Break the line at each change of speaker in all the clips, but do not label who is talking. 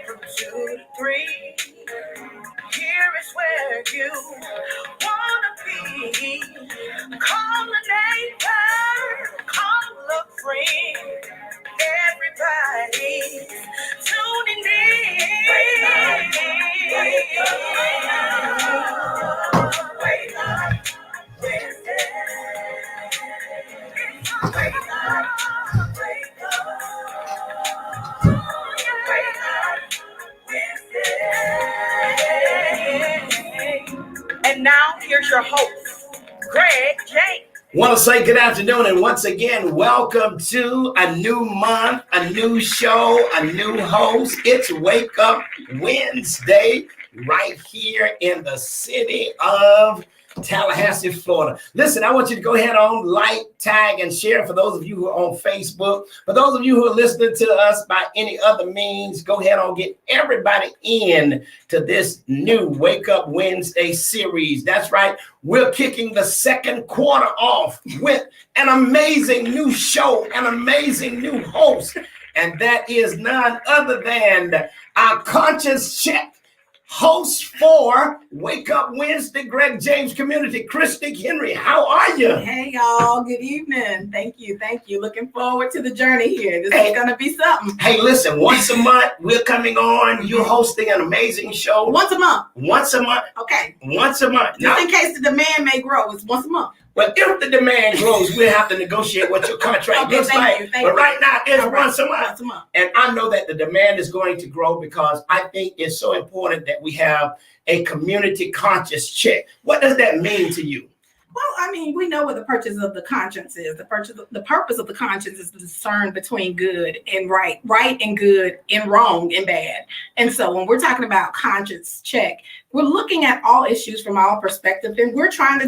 from 2 to 3. Here is where you wanna be. Call a neighbor, call a friend. Everybody tuning in. Wake up, wake up, wake up, Wednesday. Wake up, wake up, wake up, Wednesday. And now here's your host, Greg James.
Want to say good afternoon, and once again, welcome to a new month, a new show, a new host. It's Wake Up Wednesday right here in the city of Tallahassee, Florida. Listen, I want you to go ahead on, like, tag, and share for those of you who are on Facebook. For those of you who are listening to us by any other means, go ahead on, get everybody in to this new Wake Up Wednesday series. That's right. We're kicking the second quarter off with an amazing new show, an amazing new host, and that is none other than our Conscious Check host for Wake Up Wednesday, Greg James Community, Christy Henry. How are you?
Hey, y'all. Good evening. Thank you. Looking forward to the journey here. This is going to be something.
Hey, listen, once a month, we're coming on. You're hosting an amazing show.
Once a month.
Once a month.
Okay.
Once a month.
Just in case the demand may grow, it's once a month.
Well, if the demand grows, we'll have to negotiate what your contract looks like. But right now, it's once a month. And I know that the demand is going to grow because I think it's so important that we have a community conscious check. What does that mean to you?
Well, I mean, we know what the purpose of the conscience is. The purpose of the conscience is to discern between good and right and good, and wrong and bad. And so when we're talking about conscience check, we're looking at all issues from our perspective, and we're trying to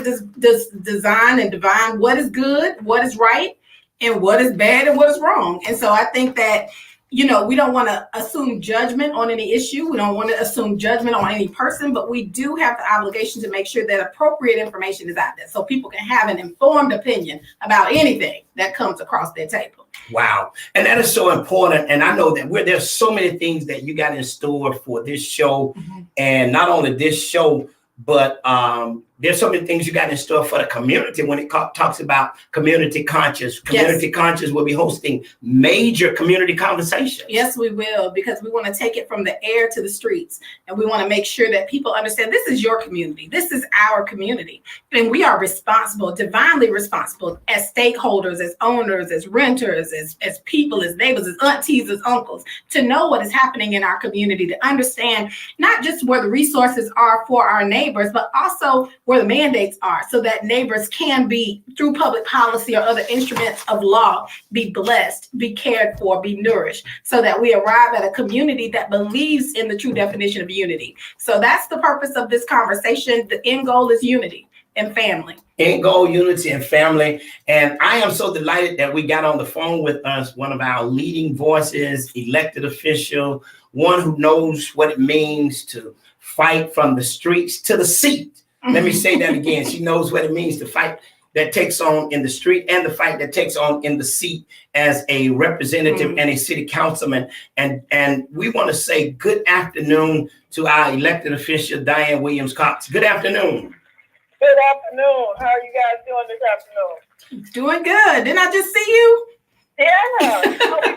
design and divine what is good, what is right, and what is bad and what is wrong. And so I think that, we don't want to assume judgment on any issue. We don't want to assume judgment on any person, but we do have the obligation to make sure that appropriate information is out there so people can have an informed opinion about anything that comes across their table.
Wow. And that is so important. And I know that there's so many things that you got in store for this show. Mm-hmm. And not only this show, but there's so many things you got in store for the community when it talks about community conscious. Community conscious will be hosting major community conversations.
Yes, we will, because we want to take it from the air to the streets. And we want to make sure that people understand this is your community. This is our community. And we are responsible, divinely responsible as stakeholders, as owners, as renters, as people, as neighbors, as aunties, as uncles, to know what is happening in our community, to understand not just where the resources are for our neighbors, but also where the mandates are, so that neighbors can be, through public policy or other instruments of law, be blessed, be cared for, be nourished, so that we arrive at a community that believes in the true definition of unity. So that's the purpose of this conversation. The end goal is unity and family.
End goal, unity, and family. And I am so delighted that we got on the phone with us one of our leading voices, elected official, one who knows what it means to fight from the streets to the seat. Let me say that again. She knows what it means to fight that takes on in the street and the fight that takes on in the seat as a representative and a city councilman. And we want to say good afternoon to our elected official, Diane Williams Cox. Good afternoon.
Good afternoon. How are you guys doing this afternoon?
Doing good. Didn't I just see you?
Yeah. Okay. What did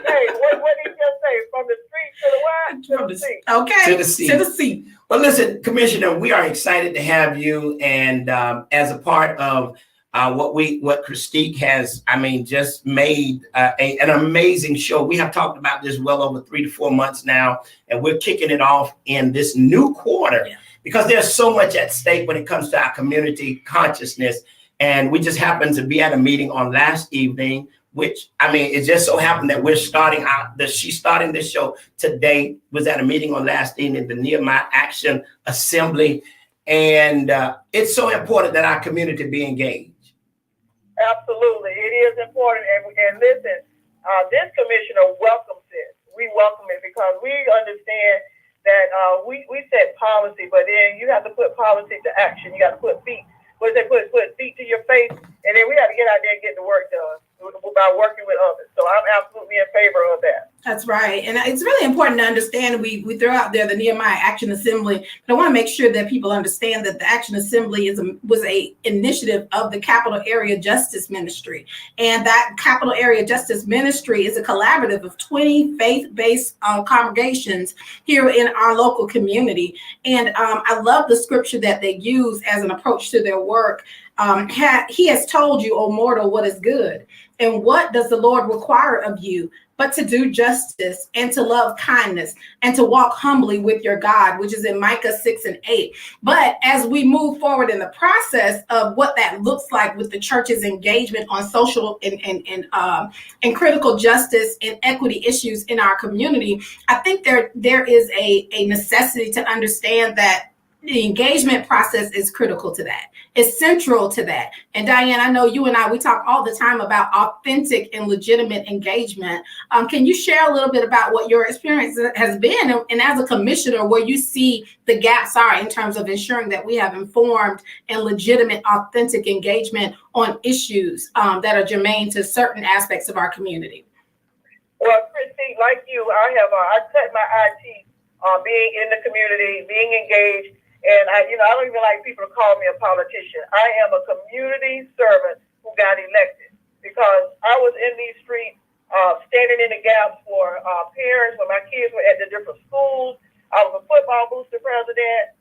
you just say? From the street to the what? To the seat.
Okay.
To the seat.
To the seat.
Well, listen, Commissioner, we are excited to have you, and as a part of what Christique has, just made an amazing show. We have talked about this well over 3 to 4 months now, and we're kicking it off in this new quarter because there's so much at stake when it comes to our community consciousness. And we just happened to be at a meeting on last evening, which, it just so happened that she's starting this show today, was at a meeting on last evening, the Nehemiah Action Assembly. And it's so important that our community be engaged.
Absolutely. It is important. And listen, this commissioner welcomes it. We welcome it because we understand that we set policy, but then you have to put policy to action. You got to put feet. Put feet to your face, and then we got to get out there and get the work done. by working with others. So I'm absolutely in favor of that.
That's right. And it's really important to understand, we throw out there the Nehemiah Action Assembly, but I want to make sure that people understand that the Action Assembly was a initiative of the Capital Area Justice Ministry. And that Capital Area Justice Ministry is a collaborative of 20 faith-based congregations here in our local community. And I love the scripture that they use as an approach to their work. He has told you, O mortal, what is good. And what does the Lord require of you? But to do justice and to love kindness and to walk humbly with your God, which is in Micah 6:8. But as we move forward in the process of what that looks like with the church's engagement on social and critical justice and equity issues in our community, I think there is a necessity to understand that the engagement process is critical to that. It's central to that. And Diane, I know you and we talk all the time about authentic and legitimate engagement. Can you share a little bit about what your experience has been and as a commissioner, where you see the gaps are in terms of ensuring that we have informed and legitimate, authentic engagement on issues that are germane to certain aspects of our community?
Well, Christy, like you, I cut my IT being in the community, being engaged. And I don't even like people to call me a politician. I am a community servant who got elected because I was in these streets, standing in the gaps for parents when my kids were at the different schools. I was a football booster president.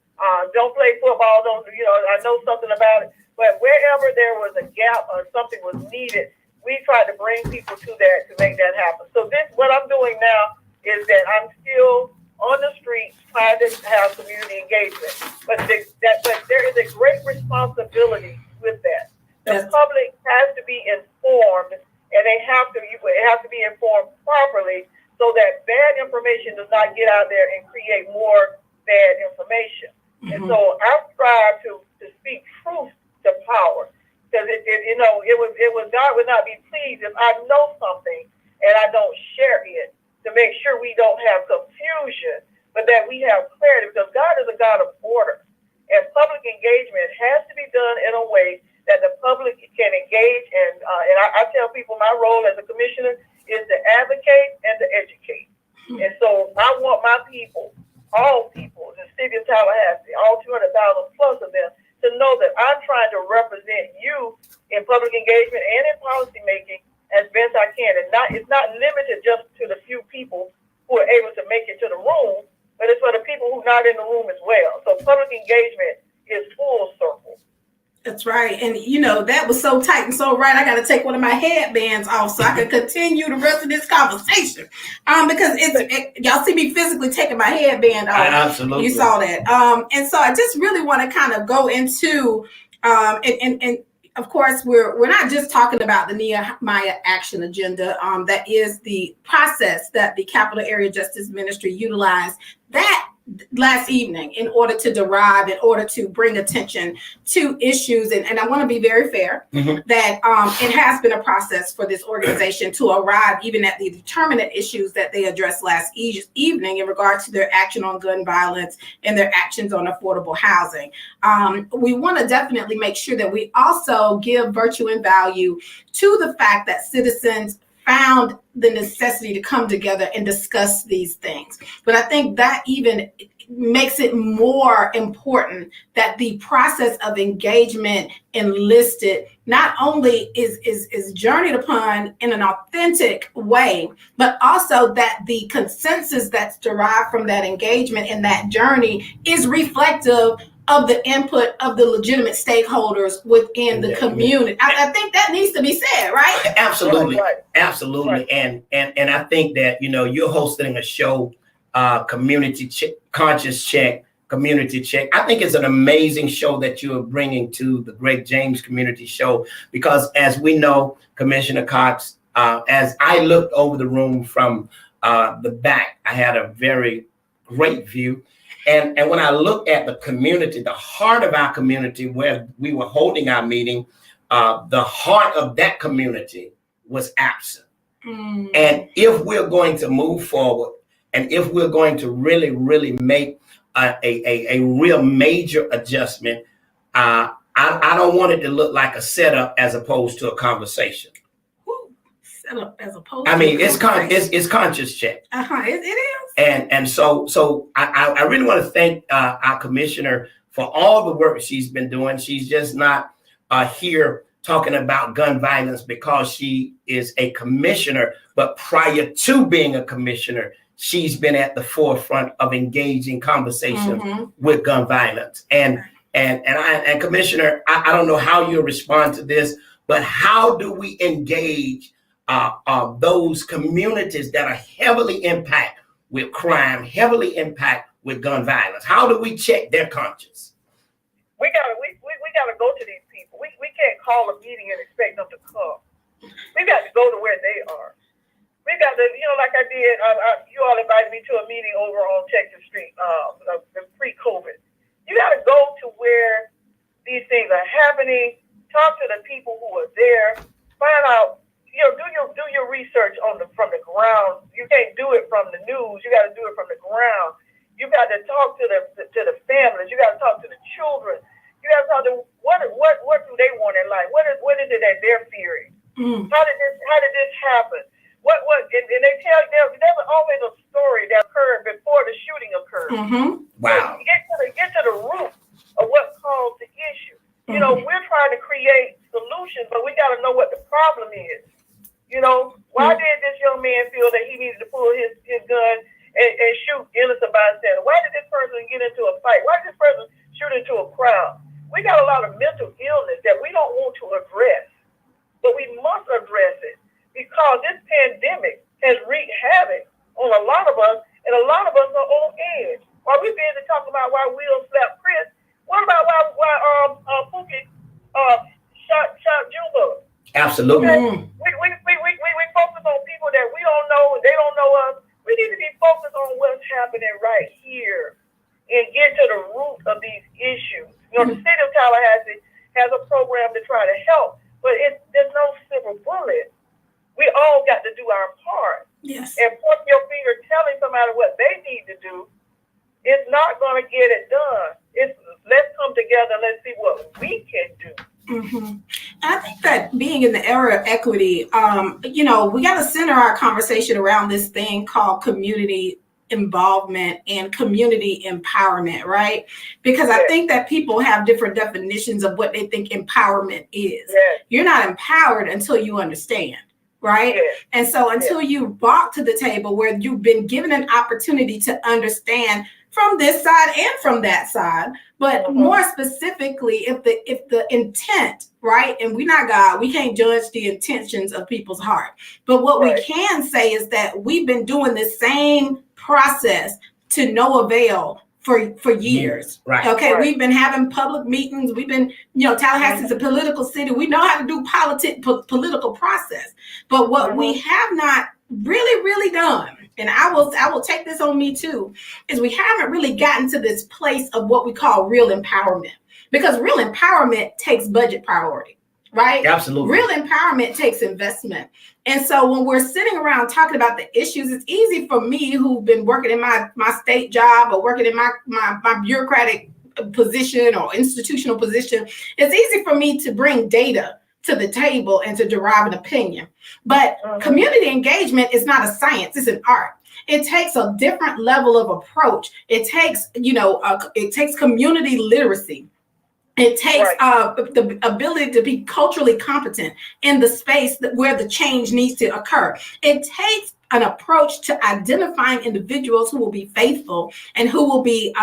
Don't play football, I know something about it. But wherever there was a gap or something was needed, we tried to bring people to that to make that happen. So what I'm doing now is that I'm still on the streets trying to have community engagement. But there is a great responsibility with that. The public has to be informed, and it has to be informed properly so that bad information does not get out there and create more bad information. Mm-hmm. And so I strive to speak truth to power. Because God would not be pleased if I know something and I don't share it, to make sure we don't have confusion, but that we have clarity, because God is a God of order. And public engagement has to be done in a way that the public can engage. And I tell people my role as a commissioner is to advocate and to educate. And so I want my people, all people, the city of Tallahassee, all 200,000 plus of them, to know that I'm trying to represent you in public engagement and in policy making as best I can. And it's not limited just to the few people who are able to make it to the room, but it's for the people who are not in the room as well. So public engagement is full circle.
That's right. And, that was so tight and so right. I got to take one of my headbands off so I can continue the rest of this conversation. Because y'all see me physically taking my headband off.
Absolutely.
You saw that. And so I just really want to kind of go into, and of course, we're not just talking about the Nehemiah Action Agenda. That is the process that the Capital Area Justice Ministry utilized that last evening in order to bring attention to issues. And I want to be very fair that it has been a process for this organization to arrive even at the determinate issues that they addressed last evening in regard to their action on gun violence and their actions on affordable housing. We want to definitely make sure that we also give virtue and value to the fact that citizens found the necessity to come together and discuss these things. But I think that even makes it more important that the process of engagement enlisted not only is journeyed upon in an authentic way, but also that the consensus that's derived from that engagement and that journey is reflective of the input of the legitimate stakeholders within the community. I think that needs to be said, right?
Absolutely.
Right.
Absolutely.
Right.
And I think that, you're hosting a show, Conscious Check, Community Check. I think it's an amazing show that you are bringing to the Greg James Community Show, because as we know, Commissioner Cox, as I looked over the room from the back, I had a very great view. And when I look at the community, the heart of our community where we were holding our meeting, the heart of that community was absent. And if we're going to move forward, and if we're going to really, really make a real major adjustment, I don't want it to look like a setup as opposed to a conversation.
as opposed.
I mean,
to
it's conscious check.
It is.
And so I really want to thank our commissioner for all the work she's been doing. She's just not here talking about gun violence because she is a commissioner, but prior to being a commissioner, she's been at the forefront of engaging conversations with gun violence. And Commissioner, I don't know how you'll respond to this, but how do we engage those communities that are heavily impacted with crime, heavily impacted with gun violence? How do we check their conscience?
We gotta go to these people. We can't call a meeting and expect them to come. We got to go to where they are. We got to, like I did. You all invited me to a meeting over on Texas Street, pre-COVID. You got to go to where these things are happening. Talk to the people who are there. Find out. Do your research from the ground. You can't do it from the news. You got to do it from the ground. You got to talk to the families. You got to talk to the children. You got to talk to what do they want in life? What is it that they're fearing? How did this happen? And they tell you there's always a story that occurred before the shooting occurred.
Wow.
So get to the root of what caused the issue. We're trying to create solutions, but we got to know what the problem is. Why did this young man feel that he needed to pull his gun and shoot innocent bystanders? Why did this person get into a fight? Why did this person shoot into a crowd? We got a lot of mental illness that we don't want to address, but we must address it because this pandemic has wreaked havoc on a lot of us, and a lot of us are on edge. While we busy talking about why Will slapped Chris, what about why Pookie shot Junebug?
Absolutely.
Okay? We focus on people that we don't know, and they don't know us. We need to be focused on what's happening right here and get to the root of these issues. The city of Tallahassee has a program to try to help, but there's no silver bullet. We all got to do our part.
Yes.
And pointing your finger, telling somebody what they need to do, it's not going to get it done. Let's come together and let's see what we can do.
I think that being in the era of equity, we got to center our conversation around this thing called community involvement and community empowerment, right? Because I think that people have different definitions of what they think empowerment is. You're not empowered until you understand, right? And so until you walk to the table where you've been given an opportunity to understand from this side and from that side, but more specifically, if the intent, right? And we're not God, we can't judge the intentions of people's heart. But what we can say is that we've been doing the same process to no avail for years.
Right.
Okay. We've been having public meetings. We've been, Tallahassee's a political city. We know how to do political process. But what we have not really done, and I will take this on me too, is we haven't really gotten to this place of what we call real empowerment, because real empowerment takes budget priority, right?
Absolutely.
Real empowerment takes investment. And so when we're sitting around talking about the issues, it's easy for me who've been working in my state job or working in my bureaucratic position or institutional position. It's easy for me to bring data to the table and to derive an opinion. But community engagement is not a science, it's an art. It takes a different level of approach. It takes, it takes community literacy. It takes the ability to be culturally competent in the space where the change needs to occur. It takes an approach to identifying individuals who will be faithful and who will be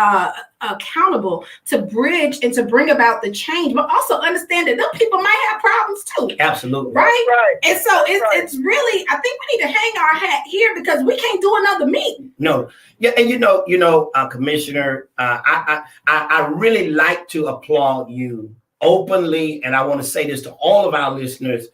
accountable to bridge and to bring about the change, but also understand that those people might have problems too.
Absolutely.
Right? And so it's really, I think we need to hang our hat here because we can't do another meeting.
No. Yeah. And Commissioner, I really like to applaud you openly. And I want to say this to all of our listeners.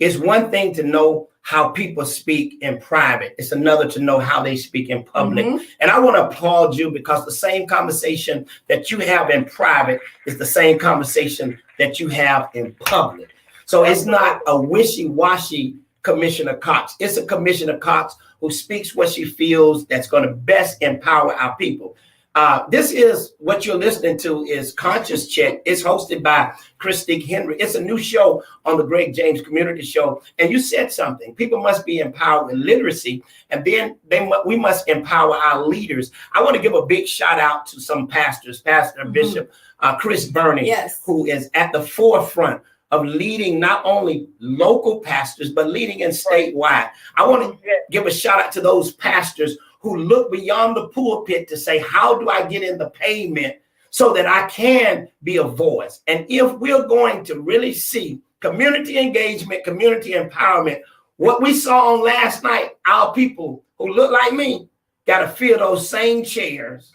It's one thing to know how people speak in private. It's another to know how they speak in public. And I want to applaud you because the same conversation that you have in private is the same conversation that you have in public. So it's not a wishy-washy Commissioner Cox. It's a Commissioner Cox who speaks what she feels that's going to best empower our people. This is what you're listening to is Conscious Check. It's hosted by Christy Henry. It's a new show on the Greg James Community Show. And you said something. People must be empowered with literacy, and then we must empower our leaders. I want to give a big shout out to some pastors, Pastor Bishop Chris Burney,
Yes.
who is at the forefront of leading not only local pastors, but leading in statewide. I want to give a shout out to those pastors who look beyond the pulpit to say, how do I get in the pavement so that I can be a voice? And if we're going to really see community engagement, community empowerment, what we saw on last night, our people who look like me got to fill those same chairs,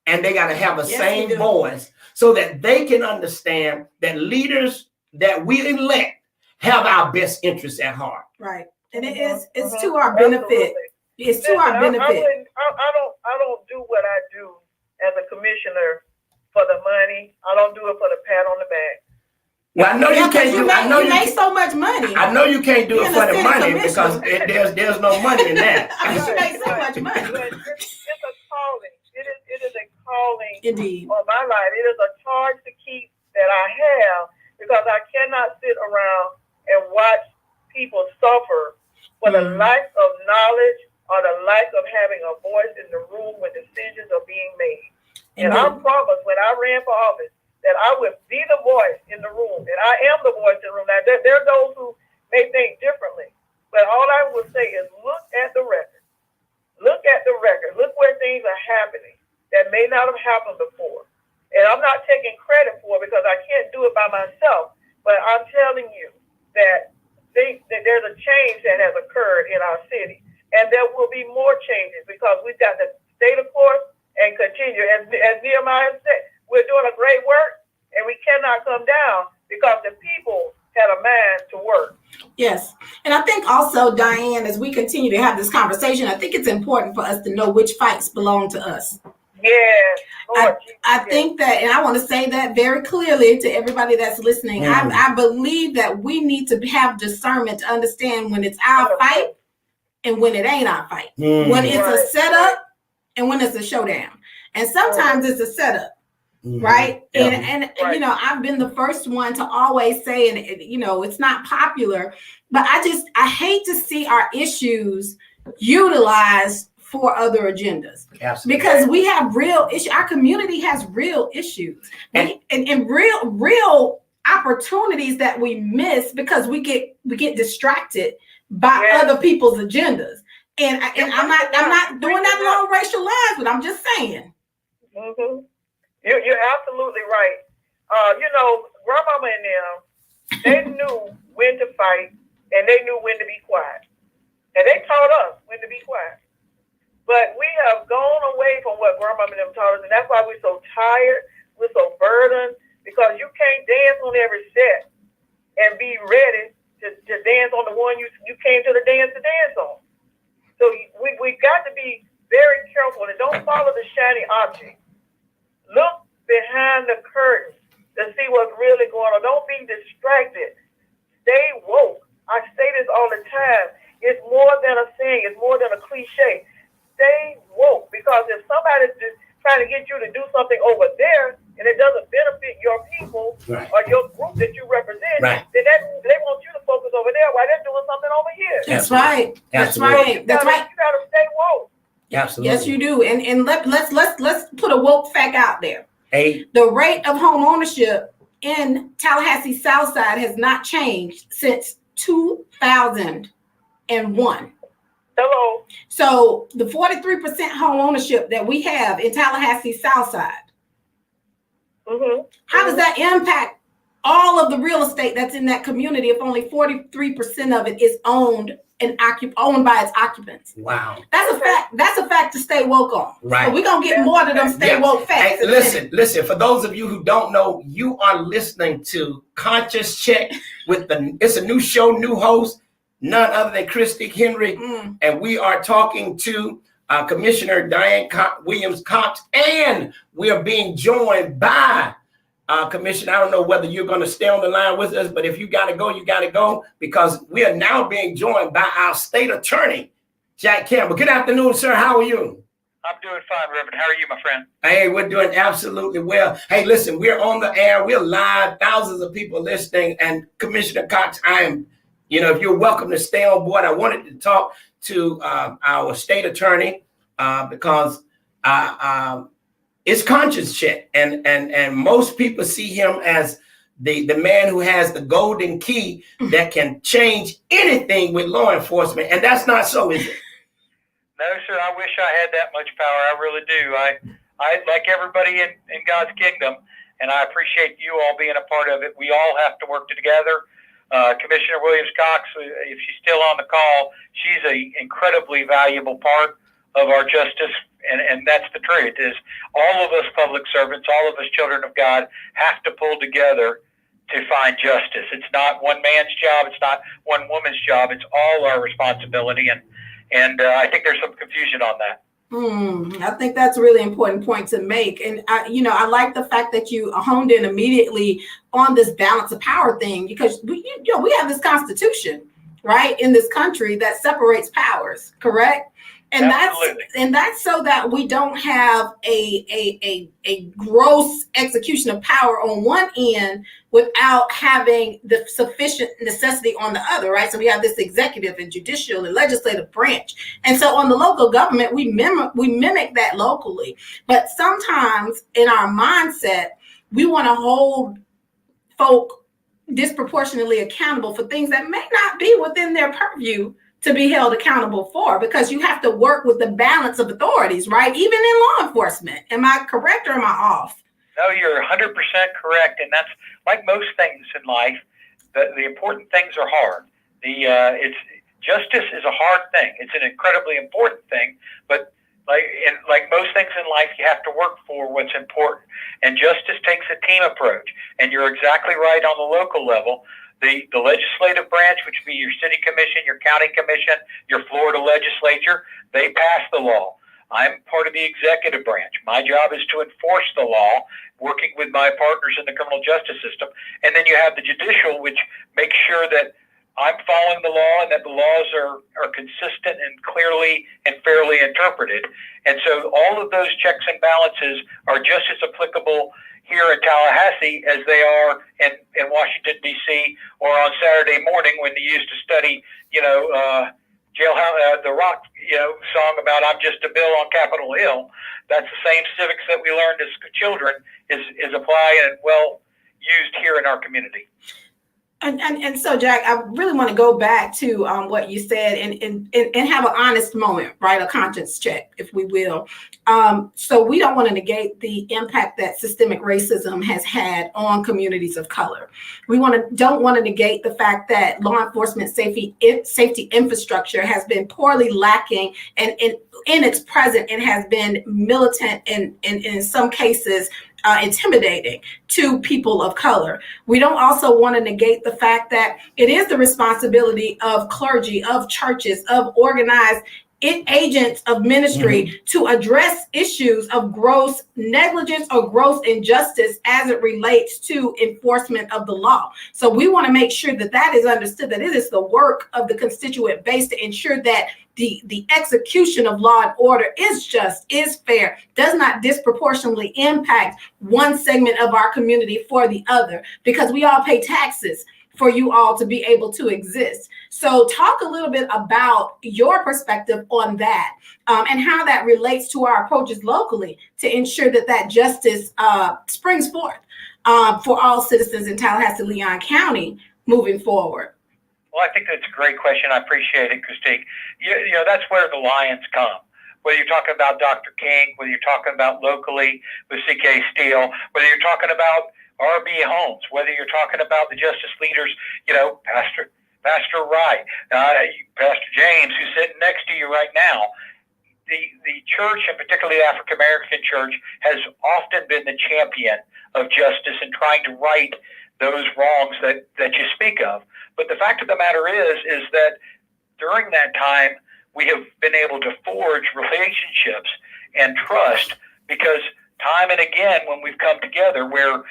and they got to have the same voice so that they can understand that leaders that we elect have our best interests at heart.
Right. And it's to our benefit. It's to our benefit.
I don't do what I do as a commissioner for the money. I don't do it for the pat on the back.
Well, I know you can't do. I know
you make so much money.
I know you can't do it for the money because there's no money in that.
You make so much money.
But it's a calling. It is a calling.
Indeed.
On my life, it is a charge to keep that I have, because I cannot sit around and watch people suffer for the lack of knowledge or the lack of having a voice in the room when decisions are being made. And I promised when I ran for office that I would be the voice in the room, and I am the voice in the room. Now, there are those who may think differently, but all I would say is look at the record. Look at the record. Look where things are happening that may not have happened before. And I'm not taking credit for it because I can't do it by myself, but I'm telling you that there's a change that has occurred in our city, and there will be more changes because we've got to stay the course and continue. As Nehemiah said, we're doing a great work, and we cannot come down because the people had a mind to work.
Yes. And I think also, Diane, as we continue to have this conversation, I think it's important for us to know which fights belong to us.
Yeah.
I think that, and I want to say that very clearly to everybody that's listening. I believe that we need to have discernment to understand when it's our fight and when it ain't our fight. When it's a setup and when it's a showdown. And sometimes it's a setup. Right. And you know, I've been the first one to always say, and you know, it's not popular, but I hate to see our issues utilized for other agendas. Absolutely. Because we have real issues. Our community has real issues and real opportunities that we miss because we get distracted by other people's agendas. And I'm not doing that along racial lines, but I'm just saying.
Mm-hmm. You're absolutely right. You know, grandmama and them, they knew when to fight and they knew when to be quiet. And they taught us when to be quiet. But we have gone away from what grandmama and them taught us, and that's why we're so tired, we're so burdened, because you can't dance on every set and be ready to dance on the one you came to the dance to dance on. So we've got to be very careful and don't follow the shiny object. Look behind the curtain to see what's really going on. Don't be distracted. Stay woke. I say this all the time. It's more than a saying. It's more than a cliche. Stay woke, because if somebody's just trying to get you to do something over there and it doesn't benefit your people or your group that you represent, then they want you to focus over there while they're doing something over here.
That's right. That's right. That's right.
You got to stay woke.
Absolutely.
Yes, you do. And let's put a woke fact out there. The rate of home ownership in Tallahassee Southside has not changed since 2001.
Hello.
So the 43% home ownership that we have in Tallahassee Southside, how does that impact all of the real estate that's in that community if only 43% of it is owned by its occupants?
Wow.
That's a fact. That's a fact to stay woke on.
Right.
So we're going to get more to them stay woke facts.
Hey, listen, for those of you who don't know, you are listening to Conscious Check it's a new show, new host, none other than Christy Henry. And we are talking to Commissioner Diane Williams-Cox, and we are being joined by Commissioner. I don't know whether you're going to stay on the line with us, but if you got to go, you got to go, because we are now being joined by our state attorney, Jack Campbell. Good afternoon, sir. How are you?
I'm doing fine, Reverend. How are you, my friend?
Hey, we're doing absolutely well. Hey, listen, we're on the air. We're live. Thousands of people listening. And Commissioner Cox, if you're welcome to stay on board. I wanted to talk to our state attorney because it's conscience check. And most people see him as the man who has the golden key that can change anything with law enforcement. And that's not so, is it?
No, sir. I wish I had that much power. I really do. I like everybody in God's kingdom, and I appreciate you all being a part of it. We all have to work together. Commissioner Williams-Cox, if she's still on the call, she's an incredibly valuable part of our justice, and that's the truth, is all of us public servants, all of us children of God have to pull together to find justice. It's not one man's job. It's not one woman's job. It's all our responsibility, and I think there's some confusion on that.
I think that's a really important point to make. And, I like the fact that you honed in immediately on this balance of power thing, because we have this constitution, right, in this country that separates powers, correct? And that's so that we don't have a gross execution of power on one end without having the sufficient necessity on the other, right? So we have this executive and judicial and legislative branch. And so on the local government, we mimic that locally. But sometimes in our mindset, we want to hold folk disproportionately accountable for things that may not be within their purview to be held accountable for, because you have to work with the balance of authorities, right? Even in law enforcement. Am I correct or am I off?
No, you're 100% correct. And that's like most things in life, the important things are hard. Justice is a hard thing. It's an incredibly important thing, but like most things in life, you have to work for what's important. And justice takes a team approach. And you're exactly right on the local level. The legislative branch, which would be your city commission, your county commission, your Florida legislature, they pass the law. I'm part of the executive branch. My job is to enforce the law, working with my partners in the criminal justice system. And then you have the judicial, which makes sure that I'm following the law and that the laws are consistent and clearly and fairly interpreted. And so all of those checks and balances are just as applicable here in Tallahassee as they are in Washington, D.C., or on Saturday morning when they used to study, Jailhouse, the Rock, song about "I'm Just a Bill on Capitol Hill." That's the same civics that we learned as children is applied and well used here in our community.
And so, Jack, I really want to go back to what you said and have an honest moment, right? A conscience check, if we will. So we don't want to negate the impact that systemic racism has had on communities of color. We don't want to negate the fact that law enforcement safety infrastructure has been poorly lacking, and in its present, it has been militant and in some cases intimidating to people of color. We don't also want to negate the fact that it is the responsibility of clergy, of churches, of organized agents of ministry to address issues of gross negligence or gross injustice as it relates to enforcement of the law. So we want to make sure that that is understood, that it is the work of the constituent base to ensure that the execution of law and order is just, is fair, does not disproportionately impact one segment of our community for the other, because we all pay taxes for you all to be able to exist. So talk a little bit about your perspective on that and how that relates to our approaches locally to ensure that justice springs forth for all citizens in Tallahassee, Leon County moving forward.
Well, I think that's a great question. I appreciate it, Christine. That's where the lions come. Whether you're talking about Dr. King, whether you're talking about locally with C.K. Steele, whether you're talking about R.B. Holmes, whether you're talking about the justice leaders, Pastor Wright, Pastor James, who's sitting next to you right now. The church, and particularly the African American church, has often been the champion of justice and trying to right those wrongs that you speak of. But the fact of the matter is that during that time, we have been able to forge relationships and trust, because time and again, when we've come together where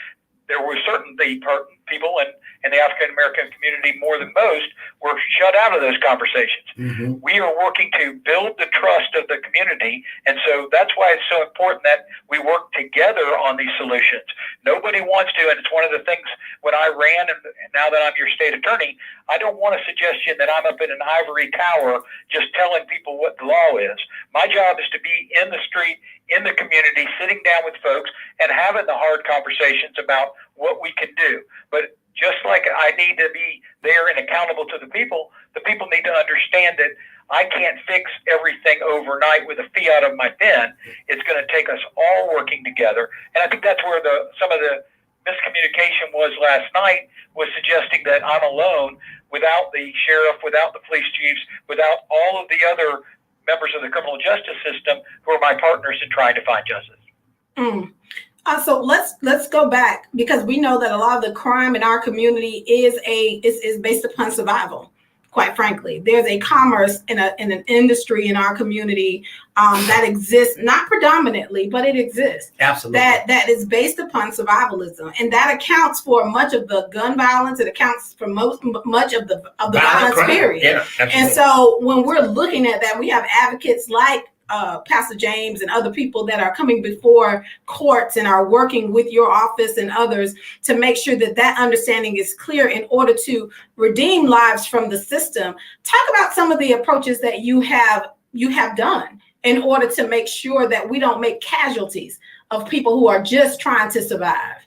there were certainly people and the African American community more than most were shut out of those conversations.
Mm-hmm.
We are working to build the trust of the community, and so that's why it's so important that we work together on these solutions. Nobody wants to, and it's one of the things when I ran, and now that I'm your state attorney, I don't want a suggestion that I'm up in an ivory tower just telling people what the law is. My job is to be in the street, in the community, sitting down with folks and having the hard conversations about what we can do. But just like I need to be there and accountable to the people need to understand that I can't fix everything overnight with a fiat of my pen. It's going to take us all working together. And I think that's where some of the miscommunication was last night, was suggesting that I'm alone without the sheriff, without the police chiefs, without all of the other members of the criminal justice system who are my partners in trying to find justice.
Mm. So let's go back, because we know that a lot of the crime in our community is based upon survival. Quite frankly, there's a commerce in an industry in our community that exists, not predominantly, but it exists.
Absolutely.
That is based upon survivalism, and that accounts for much of the gun violence. It accounts for much of the violence,
crime.
period.
Yeah, absolutely.
And so when we're looking at that, we have advocates like Pastor James and other people that are coming before courts and are working with your office and others to make sure that that understanding is clear in order to redeem lives from the system. Talk about some of the approaches that you have done in order to make sure that we don't make casualties of people who are just trying to survive.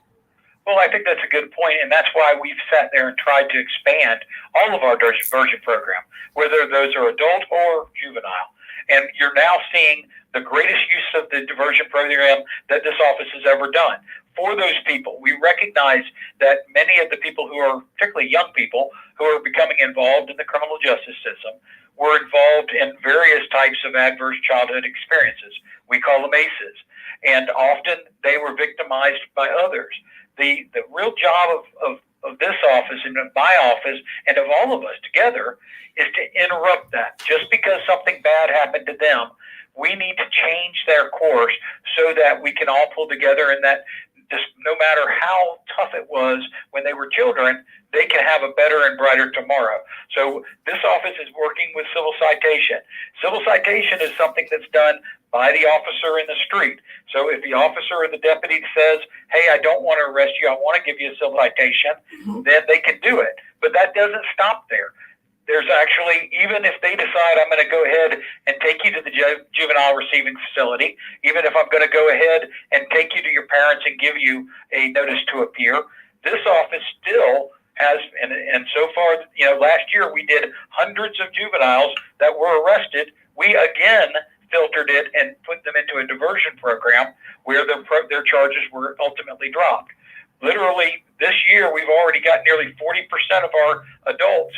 Well, I think that's a good point, and that's why we've sat there and tried to expand all of our diversion program, whether those are adult or juvenile. And you're now seeing the greatest use of the diversion program that this office has ever done. For those people, we recognize that many of the people who are, particularly young people, who are becoming involved in the criminal justice system, were involved in various types of adverse childhood experiences. We call them ACEs. And often they were victimized by others. The real job of this office and of my office and of all of us together is to interrupt that. Just because something bad happened to them, we need to change their course so that we can all pull together, and that just no matter how tough it was when they were children, they can have a better and brighter tomorrow. So this office is working with civil citation. Civil citation is something that's done by the officer in the street. So if the officer or the deputy says, hey, I don't want to arrest you, I want to give you a civil citation, then they can do it. But that doesn't stop there. There's actually, even if they decide I'm going to go ahead and take you to the juvenile receiving facility, even if I'm going to go ahead and take you to your parents and give you a notice to appear, this office still has, and so far, last year we did hundreds of juveniles that were arrested. We again filtered it and put them into a diversion program where their charges were ultimately dropped. Literally, this year we've already got nearly 40% of our adults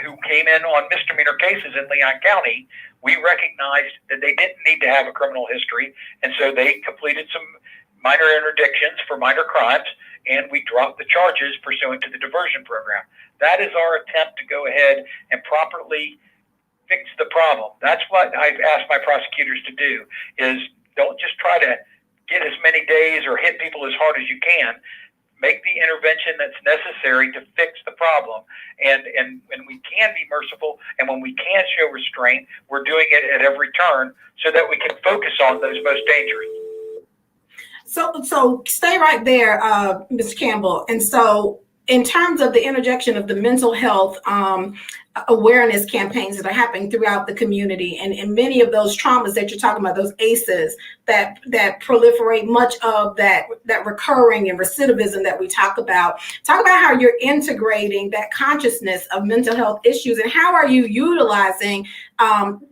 who came in on misdemeanor cases in Leon County. We recognized that they didn't need to have a criminal history, and so they completed some minor interdictions for minor crimes, and we dropped the charges pursuant to the diversion program. That is our attempt to go ahead and properly fix the problem. That's what I've asked my prosecutors to do, is don't just try to get as many days or hit people as hard as you can. Make the intervention that's necessary to fix the problem. And when we can be merciful and when we can show restraint, we're doing it at every turn so that we can focus on those most dangerous.
So stay right there, Mr. Campbell. And so in terms of the interjection of the mental health awareness campaigns that are happening throughout the community, and many of those traumas that you're talking about, those ACEs that proliferate, much of that recurring and recidivism that we talk about how you're integrating that consciousness of mental health issues, and how are you utilizing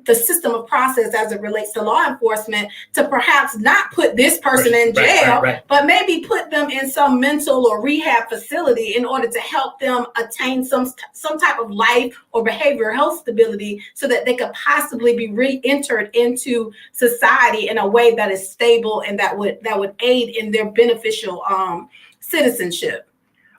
the system of process as it relates to law enforcement to perhaps not put this person in jail, but maybe put them in some mental or rehab facility in order to help them attain some type of life or behavioral health stability, so that they could possibly be re-entered into society in a way that is stable and that would aid in their beneficial citizenship.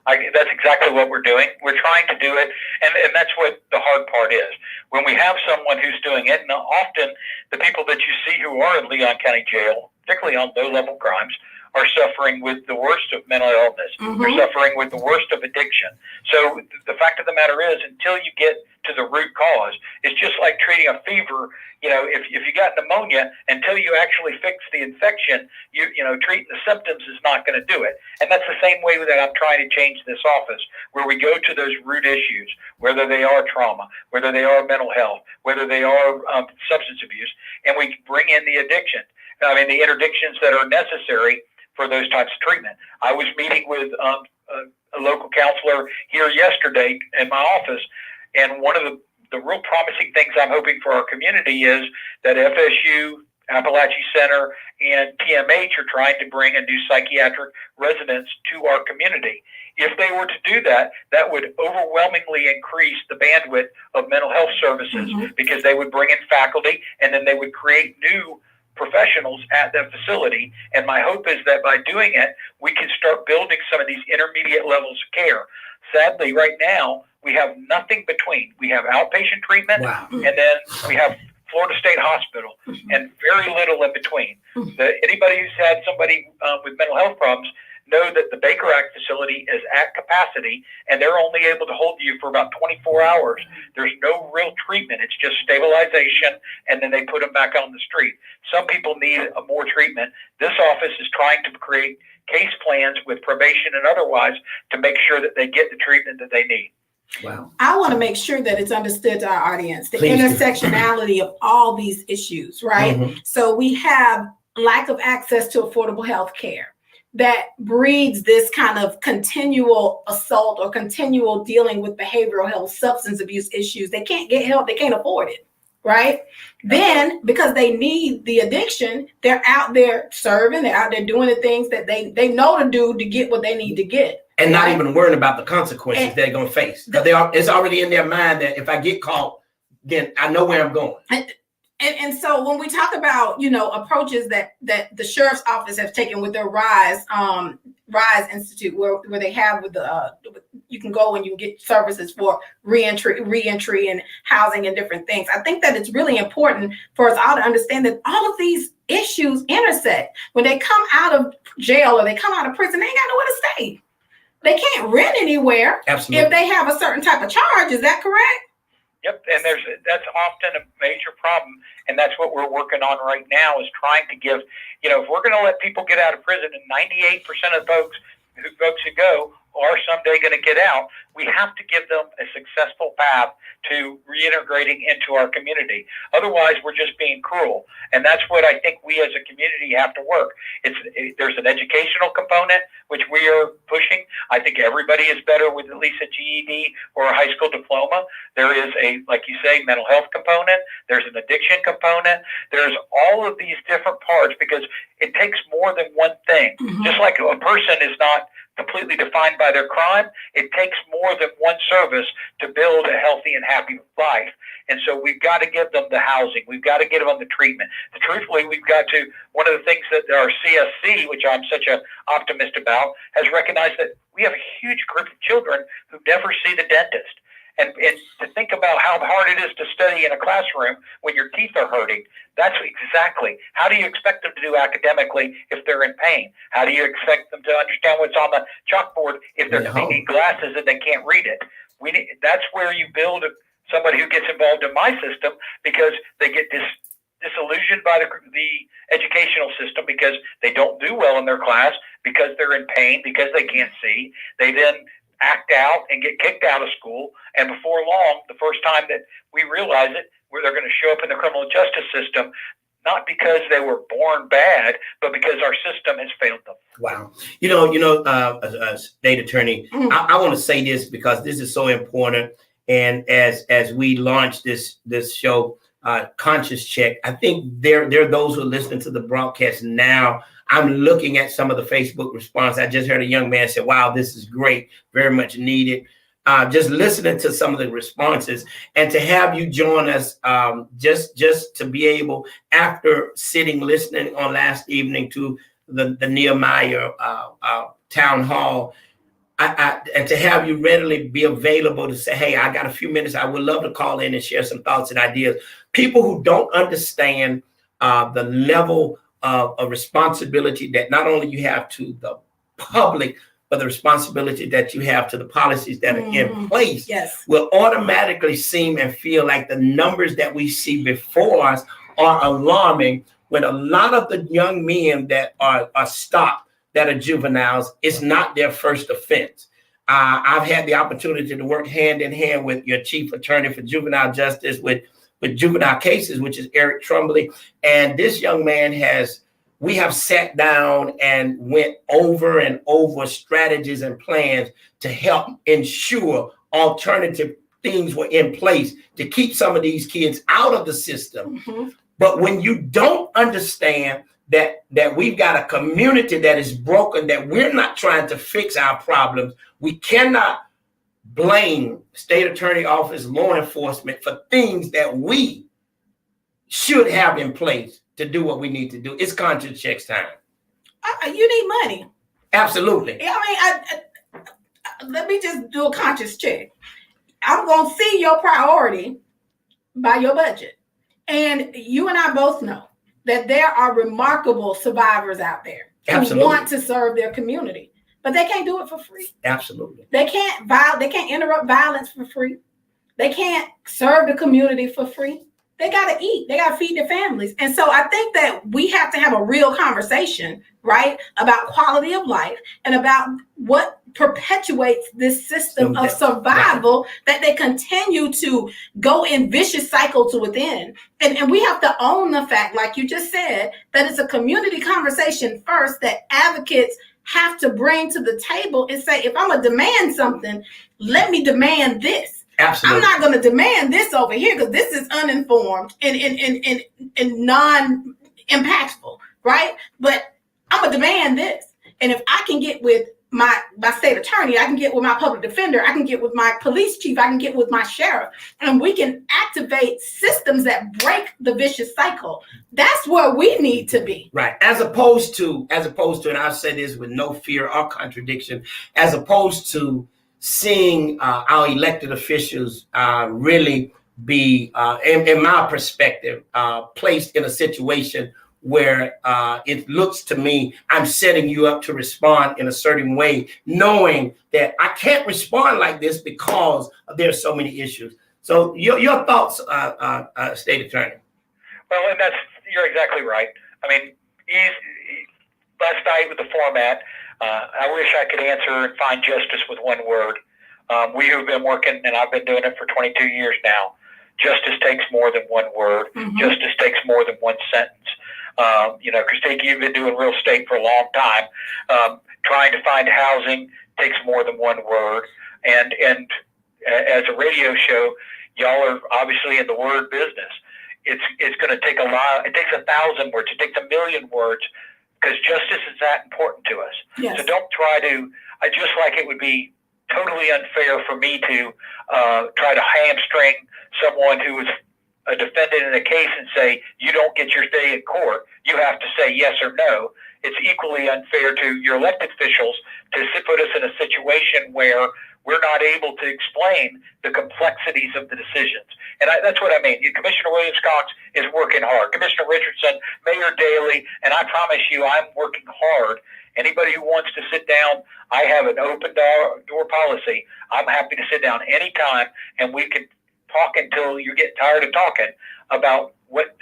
That's exactly what we're doing. We're trying to do it, and that's what the hard part is. When we have someone who's doing it, and often the people that you see who are in Leon County Jail particularly on low-level crimes, are suffering with the worst of mental illness.
Mm-hmm.
They're suffering with the worst of addiction. So the fact of the matter is, until you get to the root cause, it's just like treating a fever. If you got pneumonia, until you actually fix the infection, treating the symptoms is not going to do it. And that's the same way that I'm trying to change this office, where we go to those root issues, whether they are trauma, whether they are mental health, whether they are substance abuse, and we bring in the the interdictions that are necessary for those types of treatment. I was meeting with a local counselor here yesterday in my office, and one of the real promising things I'm hoping for our community is that FSU, Appalachian Center, and TMH are trying to bring a new psychiatric residence to our community. If they were to do that, that would overwhelmingly increase the bandwidth of mental health services, because they would bring in faculty, and then they would create new professionals at the facility. And my hope is that by doing it, we can start building some of these intermediate levels of care. Sadly, right now, we have nothing between. We have outpatient treatment, and then we have Florida State Hospital, and very little in between. Anybody who's had somebody with mental health problems know that the Baker Act facility is at capacity, and they're only able to hold you for about 24 hours. There's no real treatment. It's just stabilization, and then they put them back on the street. Some people need more treatment. This office is trying to create case plans with probation and otherwise to make sure that they get the treatment that they need.
Wow.
I want to make sure that it's understood to our audience, the
Please
intersectionality of all these issues, right? So we have lack of access to affordable health care that breeds this kind of continual assault or continual dealing with behavioral health, substance abuse issues. They can't get help. They can't afford it, right? Then, because they need the addiction, they're out there serving. They're out there doing the things that they know to do to get what they need to get.
And not even worrying about the consequences they're going to face. It's already in their mind that if I get caught, then I know where I'm going.
And so when we talk about, approaches that the sheriff's office has taken with their RISE Institute, where they have with you can go and you can get services for reentry and housing and different things. I think that it's really important for us all to understand that all of these issues intersect. When they come out of jail or they come out of prison, they ain't got nowhere to stay. They can't rent anywhere.
Absolutely.
If they have a certain type of charge. Is that correct?
Yep, and that's often a major problem, and that's what we're working on right now, is trying to give, if we're going to let people get out of prison, and 98% of folks who go are someday going to get out, we have to give them a successful path to reintegrating into our community. Otherwise, we're just being cruel. And that's what I think we as a community have to work. There's an educational component, which we are pushing. I think everybody is better with at least a GED or a high school diploma. There is like you say, mental health component. There's an addiction component. There's all of these different parts, because it takes more than one thing. Just like a person is not completely defined by their crime, it takes more than one service to build a healthy and happy life. And so we've got to give them the housing. We've got to get them on the treatment. Truthfully, we've got to, one of the things that our CSC, which I'm such an optimist about, has recognized that we have a huge group of children who never see the dentist. And to think about how hard it is to study in a classroom when your teeth are hurting, that's exactly. How do you expect them to do academically if they're in pain? How do you expect them to understand what's on the chalkboard if they need glasses and they can't read it? That's where you build somebody who gets involved in my system, because they get disillusioned by the educational system because they don't do well in their class, because they're in pain, because they can't see. They then act out and get kicked out of school, and before long, the first time that we realize it, where they're going to show up in the criminal justice system, not because they were born bad, but because our system has failed them.
Wow. State attorney, I want to say this because this is so important. And as we launch this show, Conscious Check, I think there are those who are listening to the broadcast now. I'm looking at some of the Facebook response. I just heard a young man say, wow, this is great, very much needed. Just listening to some of the responses, and to have you join us, just to be able, after listening on last evening to the Nehemiah town hall, and to have you readily be available to say, hey, I got a few minutes. I would love to call in and share some thoughts and ideas. People who don't understand the level a responsibility that not only you have to the public, but the responsibility that you have to the policies that are in place
Yes.
will automatically seem and feel like the numbers that we see before us are alarming, when a lot of the young men that are stopped, that are juveniles, it's not their first offense. I've had the opportunity to work hand in hand with your chief attorney for juvenile justice with juvenile cases, which is Eric Trumbley. And this young man we have sat down and went over and over strategies and plans to help ensure alternative things were in place to keep some of these kids out of the system. But when you don't understand that we've got a community that is broken, that we're not trying to fix our problems, we cannot blame state attorney office, law enforcement for things that we should have in place to do what we need to do. It's conscience checks time.
You need money.
Absolutely.
I mean, let me just do a conscious check. I'm going to see your priority by your budget. And you and I both know that there are remarkable survivors out there who want to serve their community, but they can't do it for free.
Absolutely.
They can't interrupt violence for free. They can't serve the community for free. They got to eat. They got to feed their families. And so I think that we have to have a real conversation, right, about quality of life and about what perpetuates this system of survival that they continue to go in vicious cycles within. And we have to own the fact, like you just said, that it's a community conversation first that advocates have to bring to the table and say, if I'm going to demand something, let me demand this.
Absolutely.
I'm not going to demand this over here because this is uninformed and non-impactful, right? But I'm going to demand this. And if I can get with my state attorney, I can get with my public defender, I can get with my police chief, I can get with my sheriff, and we can activate systems that break the vicious cycle. That's where we need to be.
Right. As opposed to, and I've said this with no fear or contradiction, as opposed to seeing our elected officials really be, in my perspective, placed in a situation where it looks to me I'm setting you up to respond in a certain way, knowing that I can't respond like this because there's so many issues. So your thoughts, State Attorney?
Well, and you're exactly right. I mean, last night with the format, I wish I could answer and find justice with one word. We have been working, and I've been doing it for 22 years now. Justice takes more than one word. Justice takes more than one sentence. Christine, you've been doing real estate for a long time. Trying to find housing takes more than one word. And as a radio show, y'all are obviously in the word business. It's going to take a lot. It takes 1,000 words. It takes 1,000,000 words because justice is that important to us.
Yes.
So don't try to. I just like it would be totally unfair for me to try to hamstring someone who is a defendant in a case and say, you don't get your day in court. You have to say yes or no. It's equally unfair to your elected officials to put us in a situation where we're not able to explain the complexities of the decisions. And that's what I mean. Commissioner Williams-Cox is working hard. Commissioner Richardson, Mayor Daley, and I promise you I'm working hard. Anybody who wants to sit down, I have an open door policy. I'm happy to sit down anytime, and we can talk until you get tired of talking about what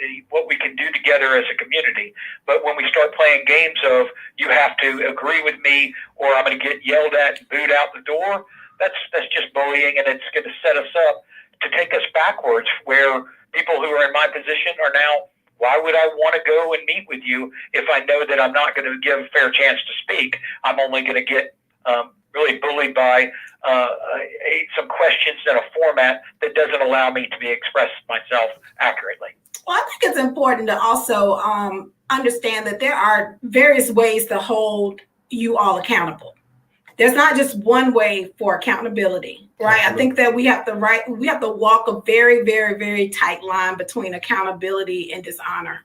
we can do together as a community. But when we start playing games of you have to agree with me or I'm going to get yelled at and booed out the door, that's just bullying, and it's going to set us up to take us backwards where people who are in my position are now, why would I want to go and meet with you if I know that I'm not going to give a fair chance to speak? I'm only going to get really bullied by some questions in a format that doesn't allow me to express myself accurately.
Well, I think it's important to also understand that there are various ways to hold you all accountable. There's not just one way for accountability, right? Absolutely. I think that we have to walk a very, very, very tight line between accountability and dishonor.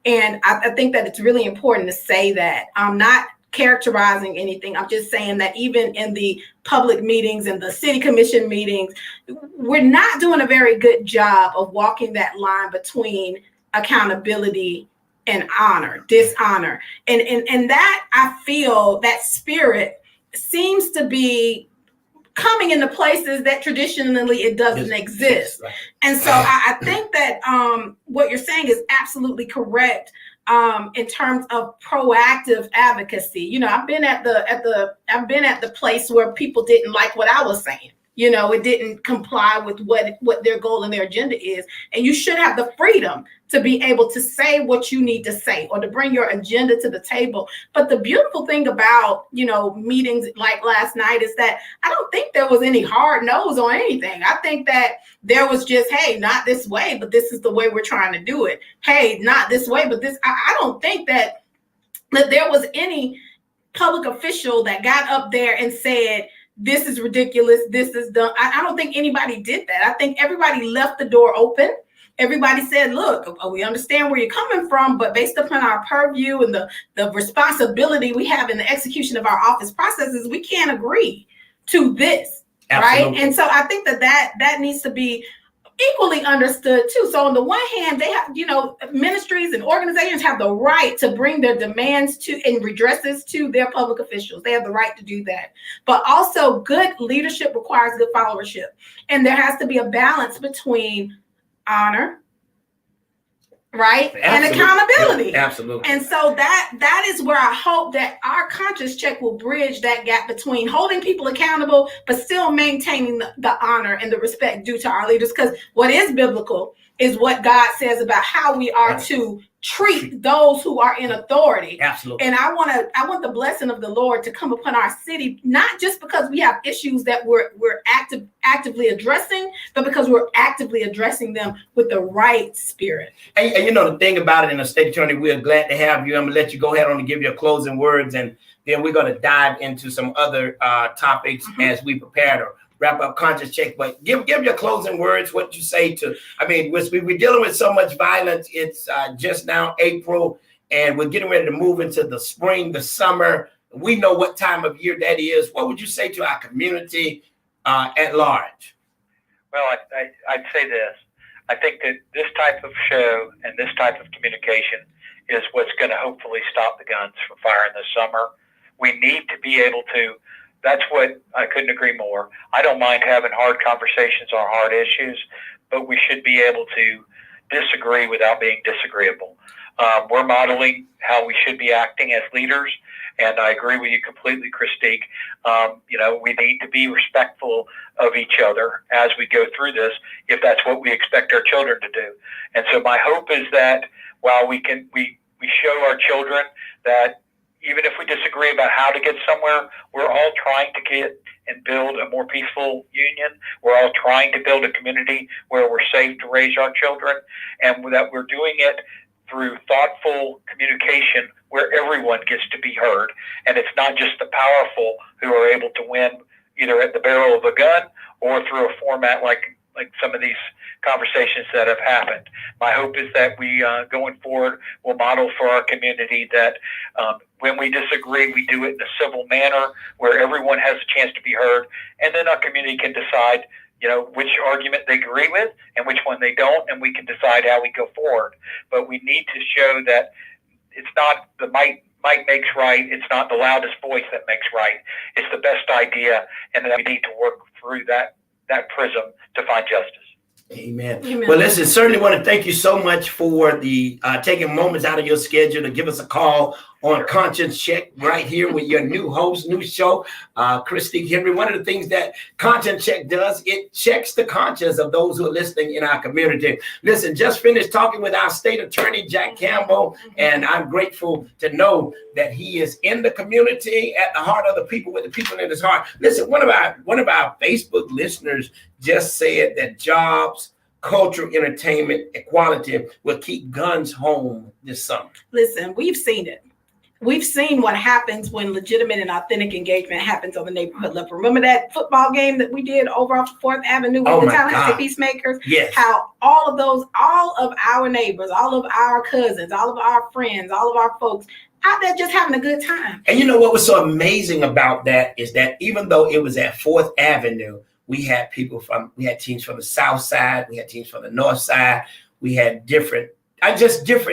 And I think that it's really important to say that. I'm not characterizing anything. I'm just saying that even in the public meetings and the city commission meetings, we're not doing a very good job of walking that line between accountability and honor, dishonor. And that, I feel that spirit seems to be coming into places that traditionally it doesn't exist.
Right.
And so I think that what you're saying is absolutely correct in terms of proactive advocacy. You know, I've been at the place where people didn't like what I was saying. You know, it didn't comply with what their goal and their agenda is. And you should have the freedom to be able to say what you need to say or to bring your agenda to the table. But the beautiful thing about, you know, meetings like last night is that I don't think there was any hard no's on anything. I think that there was just, hey, not this way, but this is the way we're trying to do it. Hey, not this way, but this. I don't think that there was any public official that got up there and said, this is ridiculous, this is dumb. I don't think anybody did that. I think everybody left the door open. Everybody said, look, we understand where you're coming from, but based upon our purview and the responsibility we have in the execution of our office processes, we can't agree to this. Absolutely. Right? And so I think that needs to be equally understood too. So on the one hand, they have, you know, ministries and organizations have the right to bring their demands to and redresses to their public officials. They have the right to do that. But also good leadership requires good followership. And there has to be a balance between honor, right? Absolutely. And accountability.
Yeah, absolutely.
And so that is where I hope that our conscious check will bridge that gap between holding people accountable, but still maintaining the honor and the respect due to our leaders. Because what is biblical is what God says about how we are to treat those who are in authority.
Absolutely.
And I want the blessing of the Lord to come upon our city, not just because we have issues that we're actively addressing, but because we're actively addressing them with the right spirit.
And you know, the thing about it, in the state attorney, we're glad to have you. I'm gonna let you go ahead on and give your closing words, and then we're gonna dive into some other topics as we prepare to wrap up Conscious Check. But give your closing words, what you say to, I mean, we're dealing with so much violence. It's just now April, and we're getting ready to move into the spring, the summer. We know what time of year that is. What would you say to our community at large?
Well, I'd say this. I think that this type of show and this type of communication is what's going to hopefully stop the guns from firing this summer. We need to be able to. That's what I couldn't agree more. I don't mind having hard conversations on hard issues, but we should be able to disagree without being disagreeable. We're modeling how we should be acting as leaders, and I agree with you completely, Christique. You know, we need to be respectful of each other as we go through this, if that's what we expect our children to do. And so my hope is that while we show our children that even if we disagree about how to get somewhere, we're all trying to get and build a more peaceful union. We're all trying to build a community where we're safe to raise our children, and that we're doing it through thoughtful communication where everyone gets to be heard. And it's not just the powerful who are able to win either at the barrel of a gun or through a format like some of these conversations that have happened. My hope is that we, going forward, will model for our community that when we disagree, we do it in a civil manner where everyone has a chance to be heard, and then our community can decide, you know, which argument they agree with and which one they don't, and we can decide how we go forward. But we need to show that it's not the might makes right. It's not the loudest voice that makes right. It's the best idea, and that we need to work through that prism to find justice.
Amen. Well, listen, certainly want to thank you so much for the taking moments out of your schedule to give us a call on Conscience Check right here with your new host, new show, Christique Henry. One of the things that Conscience Check does, it checks the conscience of those who are listening in our community. Listen, just finished talking with our state attorney, Jack Campbell, and I'm grateful to know that he is in the community, at the heart of the people, with the people in his heart. Listen, one of our Facebook listeners just said that jobs, culture, entertainment, equality will keep guns home this summer.
Listen, we've seen it. We've seen what happens when legitimate and authentic engagement happens on the neighborhood level. Remember that football game that we did over off 4th Avenue with the Tallahassee Peacemakers?
Yes.
How all of our neighbors, all of our cousins, all of our friends, all of our folks out there just having a good time.
And you know what was so amazing about that is that even though it was at 4th Avenue, we had teams from the south side, we had teams from the north side, we had different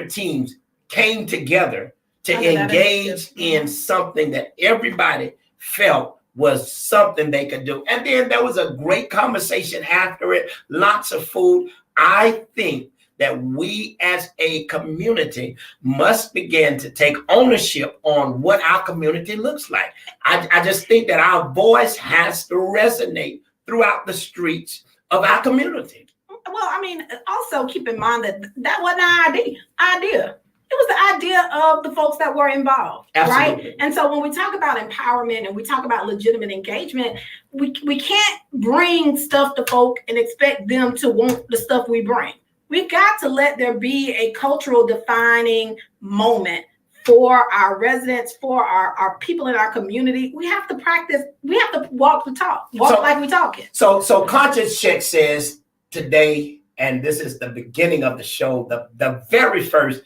teams came together to
Under that
engage
initiative.
in something that everybody felt was something they could do. And then there was a great conversation after it, lots of food. I think that we as a community must begin to take ownership on what our community looks like. I just think that our voice has to resonate throughout the streets of our community.
Well, I mean, also keep in mind that that wasn't our idea. It was the idea of the folks that were involved,
Absolutely.
right? And so when we talk about empowerment and we talk about legitimate engagement, we can't bring stuff to folk and expect them to want the stuff we bring. We've got to let there be a cultural defining moment for our residents, for our people in our community. We have to practice, we have to walk the talk, like we talking.
So Conscious Check says today, and this is the beginning of the show, the very first,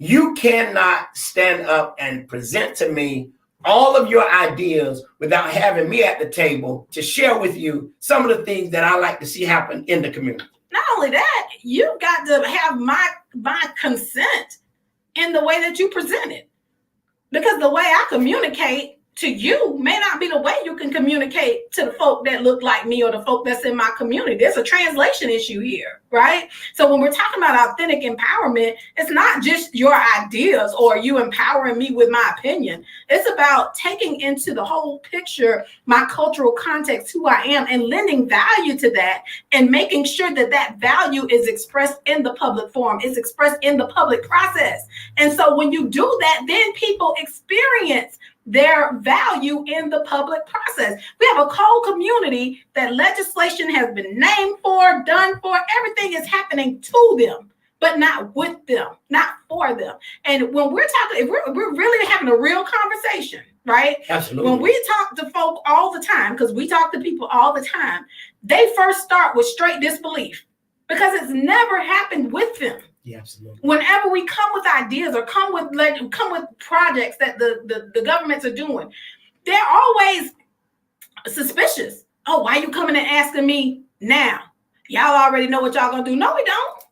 you cannot stand up and present to me all of your ideas without having me at the table to share with you some of the things that I like to see happen in the community.
Not only that, you've got to have my consent in the way that you present it. Because the way I communicate to you may not be the way you can communicate to the folk that look like me or the folk that's in my community. There's a translation issue here, right? So when we're talking about authentic empowerment, it's not just your ideas or you empowering me with my opinion. It's about taking into the whole picture my cultural context, who I am, and lending value to that and making sure that that value is expressed in the public forum, is expressed in the public process. And so when you do that, then people experience their value in the public process. We have a whole community that legislation has been named for, done for, everything is happening to them, but not with them, not for them. And when we're talking, if we're really having a real conversation, right?
Absolutely.
When we talk to folk all the time, because we talk to people all the time, they first start with straight disbelief because it's never happened with them.
Yeah, absolutely.
Whenever we come with ideas or come with projects that the governments are doing, they're always suspicious. Oh, why you coming and asking me now? Y'all already know what y'all gonna do. No, we don't.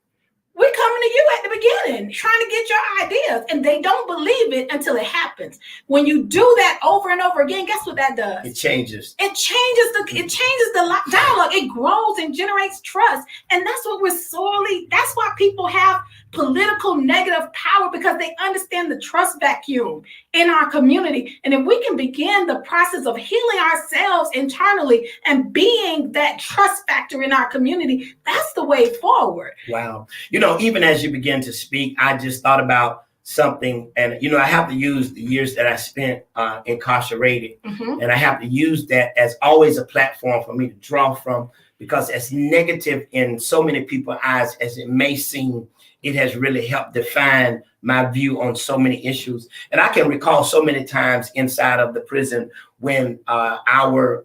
We're coming to you at the beginning, trying to get your ideas, and they don't believe it until it happens. When you do that over and over again, guess what that does?
It changes.
It changes the dialogue. It grows and generates trust, and that's what we're sorely. That's why people have political negative power, because they understand the trust vacuum in our community. And if we can begin the process of healing ourselves internally and being that trust factor in our community, that's the way forward.
Wow. You know, even as you begin to speak, I just thought about something, and I have to use the years that I spent incarcerated, and I have to use that as always a platform for me to draw from, because as negative in so many people's eyes as it may seem, it has really helped define my view on so many issues. And I can recall so many times inside of the prison when our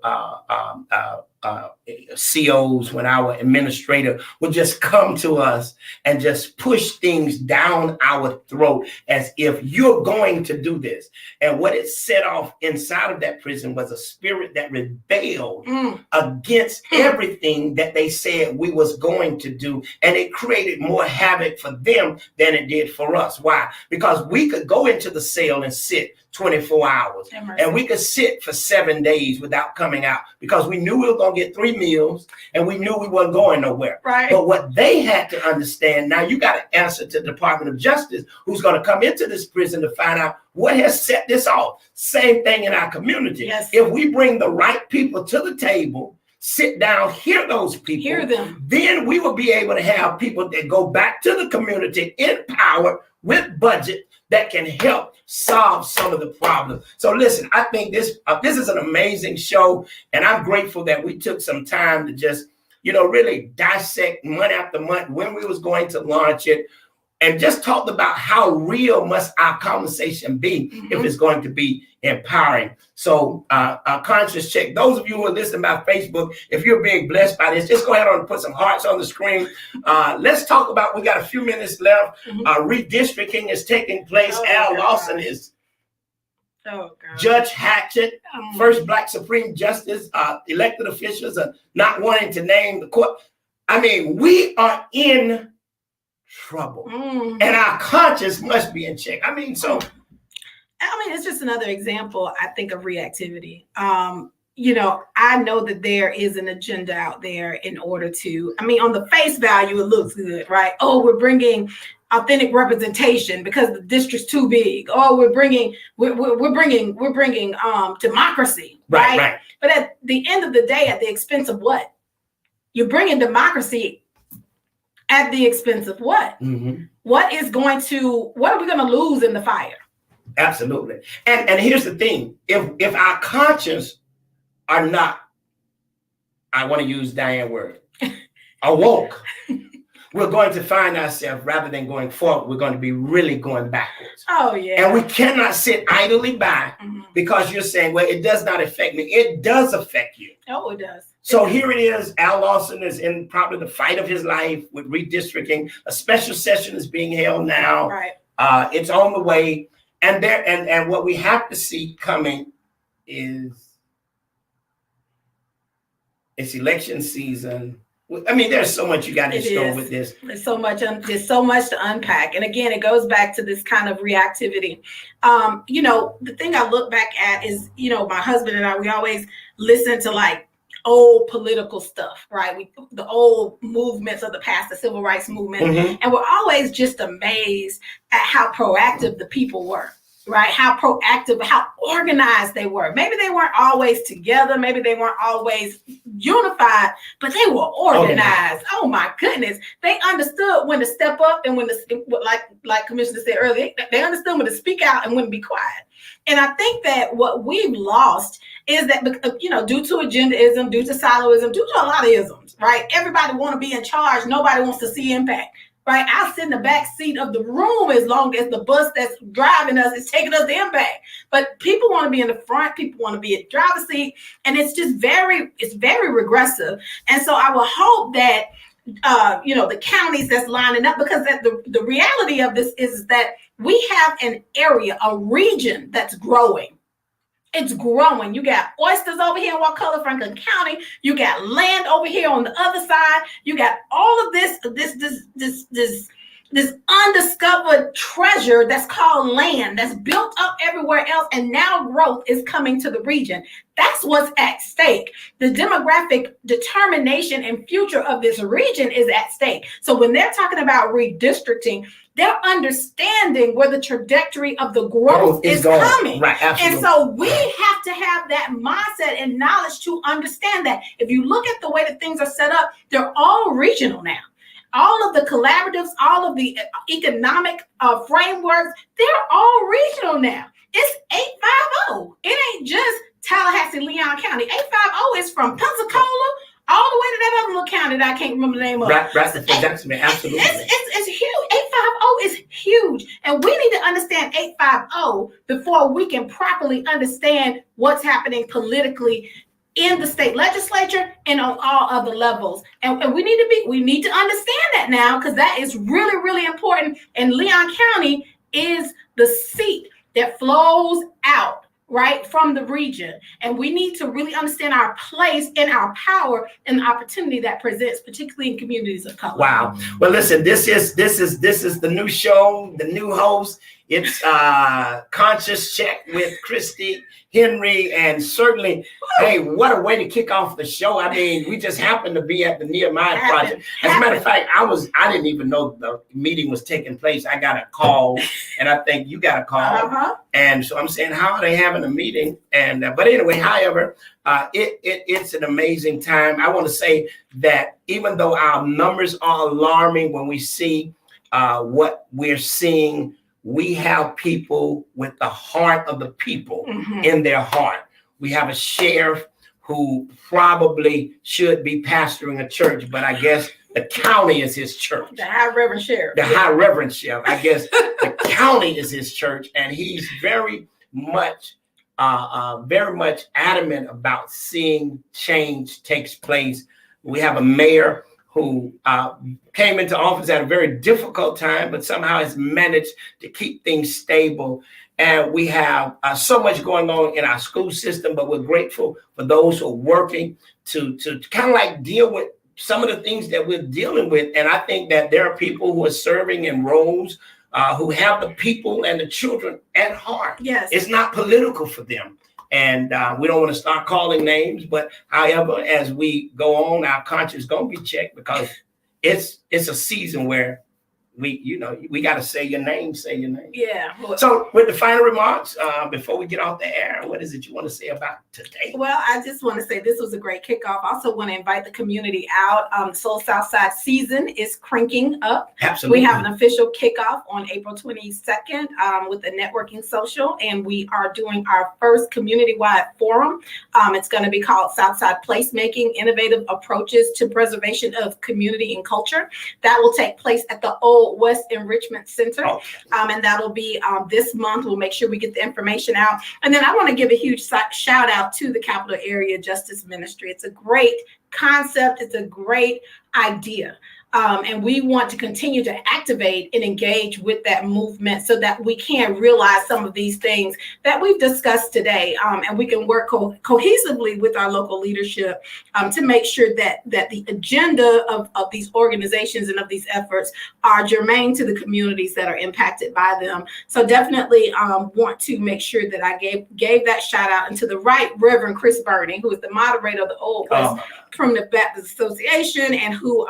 COs, when our administrator would just come to us and just push things down our throat as if you're going to do this. And what it set off inside of that prison was a spirit that rebelled against everything that they said we was going to do. And it created more havoc for them than it did for us. Why? Because we could go into the cell and sit 24 hours and we could sit for 7 days without coming out because we knew we were going to get 3 meals and we knew we weren't going nowhere.
Right.
But what they had to understand, now you got to answer to the Department of Justice, who's going to come into this prison to find out what has set this off. Same thing in our community.
Yes.
If we bring the right people to the table, sit down, hear those people,
Hear them.
then we will be able to have people that go back to the community in power with budget that can help solve some of the problems. So listen, I think this is an amazing show, and I'm grateful that we took some time to just, really dissect month after month when we was going to launch it, and just talked about how real must our conversation be if it's going to be empowering. So Conscious Check, those of you who are listening by Facebook, if you're being blessed by this, just go ahead and put some hearts on the screen. Let's talk about, we got a few minutes left. Redistricting is taking place. Al Lawson is Judge Hatchett, first Black Supreme Justice. Elected officials are not wanting to name the court. I mean, we are in trouble.
Mm.
And our conscience must be in check. I mean, so.
I mean, it's just another example, I think, of reactivity. You know, I know that there is an agenda out there in order to, I mean, on the face value, it looks good, right? Oh, we're bringing authentic representation because the district's too big. Oh, we're bringing democracy, right? But at the end of the day, at the expense of what? You're bringing democracy at the expense of what?
Mm-hmm.
What are we going to lose in the fire?
Absolutely. And here's the thing. If our conscience are not, I want to use Diane's word, awoke, we're going to find ourselves, rather than going forward, we're going to be really going backwards.
Oh, yeah.
And we cannot sit idly by because you're saying, well, it does not affect me. It does affect you.
Oh, it does.
So here it is. Al Lawson is in probably the fight of his life with redistricting. A special session is being held now.
Right.
It's on the way. And what we have to see coming is it's election season. I mean, there's so much you got to store with this.
There's so much to unpack. And again, it goes back to this kind of reactivity. You know, the thing I look back at is, you know, my husband and I, we always listen to like old political stuff, right? The old movements of the past, the civil rights movement. And we're always just amazed at how proactive the people were, right? How proactive, how organized they were. Maybe they weren't always together. Maybe they weren't always unified, but they were organized. Oh my goodness. They understood when to step up and when to, like Commissioner said earlier, they understood when to speak out and when to be quiet. And I think that what we've lost is that, you know, due to agendaism, due to siloism, due to a lot of isms, right? Everybody want to be in charge. Nobody wants to see impact, right? I'll sit in the back seat of the room as long as the bus that's driving us is taking us to impact. But people want to be in the front. People want to be at the driver's seat. And it's just very regressive. And so I will hope that, you know, the counties that's lining up, because the reality of this is that we have an area, a region that's growing. It's growing. You got oysters over here in Wakulla, Franklin County. You got land over here on the other side. You got all of this undiscovered treasure that's called land that's built up everywhere else, and now growth is coming to the region. That's what's at stake. The demographic determination and future of this region is at stake. So when they're talking about redistricting, they're understanding where the trajectory of the growth is coming.
Right, absolutely.
And so we have to have that mindset and knowledge to understand that. If you look at the way that things are set up, they're all regional now. All of the collaboratives, all of the economic frameworks, they're all regional now. It's 850. It ain't just Tallahassee, Leon County. 850 is from Pensacola all the way to that other little county that I can't remember the name of.
Right, absolutely.
It's huge. 850 is huge. And we need to understand 850 before we can properly understand what's happening politically in the state legislature and on all other levels. And we need to understand that now, because that is really, really important. And Leon County is the seat that flows out right from the region. And we need to really understand our place and our power and the opportunity that presents, particularly in communities of color.
Wow. Well, listen, this is the new show, the new host. It's Conscious Check with Christy Henry, and certainly, hey, what a way to kick off the show. I mean, we just happened to be at the Nehemiah Project. As a matter of fact, I didn't even know the meeting was taking place. I got a call, and I think you got a call. And so I'm saying, how are they having a meeting? And but anyway, however, it's an amazing time. I want to say that even though our numbers are alarming when we see what we're seeing, we have people with the heart of the people in their heart. We have a sheriff who probably should be pastoring a church, but I guess the county is his church.
The High Reverend Sheriff.
The High Reverend Sheriff. I guess the county is his church, and he's very much adamant about seeing change takes place. We have a mayor who came into office at a very difficult time, but somehow has managed to keep things stable. And we have so much going on in our school system, but we're grateful for those who are working to kind of like deal with some of the things that we're dealing with. And I think that there are people who are serving in roles who have the people and the children at heart.
Yes.
It's not political for them. And we don't want to start calling names, but however, as we go on, our conscience is going to be checked, because it's a season where we got to say your name.
Yeah.
So with the final remarks, before we get off the air, what is it you want to say about today?
Well, I just want to say this was a great kickoff. I also want to invite the community out. Soul Southside season is cranking up.
Absolutely.
We have an official kickoff on April 22nd with the networking social, and we are doing our first community-wide forum. It's going to be called Southside Placemaking, Innovative Approaches to Preservation of Community and Culture. That will take place at the Old West Enrichment Center. And that'll be this month. We'll make sure we get the information out. And then I want to give a huge shout out to the Capital Area Justice Ministry. It's a great concept. It's a great idea. And we want to continue to activate and engage with that movement so that we can realize some of these things that we've discussed today. And we can work cohesively with our local leadership to make sure that the agenda of these organizations and of these efforts are germane to the communities that are impacted by them. So definitely want to make sure that I gave that shout out, and to the right Reverend Chris Burney, who is the moderator of the Old West Primitive Baptist Association, and who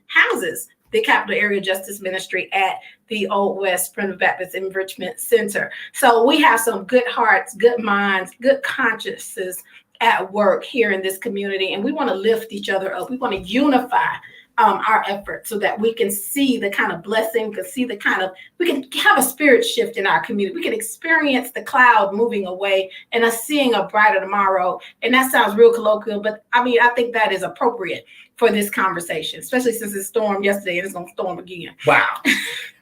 houses the Capital Area Justice Ministry at the Old West Primitive Baptist Enrichment Center. So we have some good hearts, good minds, good consciences at work here in this community, and we want to lift each other up. We want to unify our efforts so that we can see the kind of blessing, we can have a spirit shift in our community. We can experience the cloud moving away and us seeing a brighter tomorrow. And that sounds real colloquial, but I think that is appropriate for this conversation, especially since it stormed yesterday and it's going to storm again.
Wow.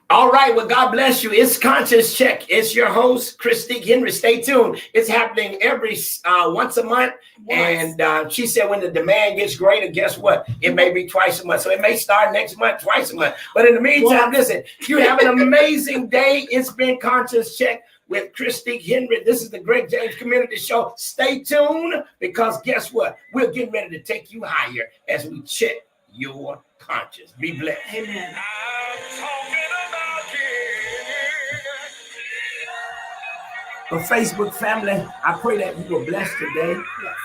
All right. Well, God bless you. It's Conscious Check. It's your host, Christique Henry. Stay tuned. It's happening every once a month. And she said when the demand gets greater, guess what? It may be twice a month. So it may start next month, twice a month. But in the meantime, listen, you have an amazing day. It's been Conscious Check with Christique Henry. This is the Greg James Community Show. Stay tuned, because guess what? We're getting ready to take you higher as we check your conscience. Be blessed.
Amen.
For Facebook family, I pray that you were blessed today.
Yes.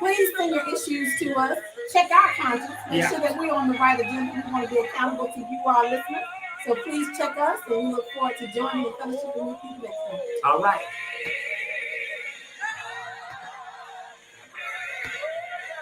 Please send your issues to us. Check our conscience. Make sure that we're on the right agenda. We want to be accountable to you, our listeners. So please check us, and we look forward to joining and fellowshipping with you next time.
All right.